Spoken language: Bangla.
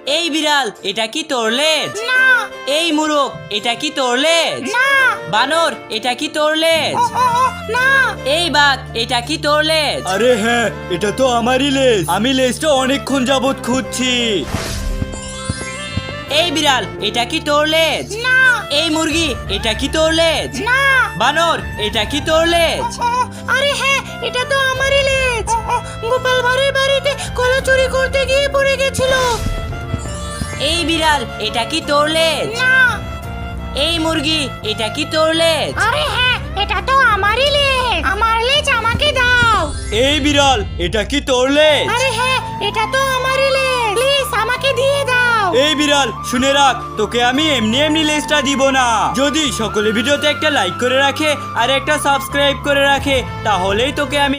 এই বিড়াল, এটা কি তোর লেজ? না। এই মুরগ, এটা কি তোর লেজ? না। বানর, এটা কি তোর লেজ? না। এই বাঘ, এটা কি তোর লেজ? আরে হ্যাঁ, এটা তো আমারই লেজ। আমি লেজটা অনেকক্ষণ যাবত খুঁজছি। এই বিড়াল, এটা কি তোর লেজ? না। এই মুরগি, এটা কি তোর লেজ? না। বানর, এটা কি তোর লেজ? আরে হ্যাঁ, এটা তো আমারই লেজ। গোপাল ভাঁড়ের বাড়িতে কলা চুরি করতে গিয়ে পড়ে গেছিল। এই বিড়াল, এটা কি তোর লেজ? না। এই মুরগি, এটা কি তোর লেজ? আরে হ্যাঁ, এটা তো আমারই লেজ। আমার লেজ আমাকে দাও। এই বিড়াল, এটা কি তোর লেজ? আরে হ্যাঁ, এটা তো আমারই লেজ। প্লিজ আমাকে দিয়ে দাও। এই বিড়াল, শুনে রাখ, তোকে আমি এমনি এমনি লেজটা দিব না। যদি সকলে ভিডিওতে একটা লাইক করে রাখে আর একটা সাবস্ক্রাইব করে রাখে, তাহলেই তোকে আমি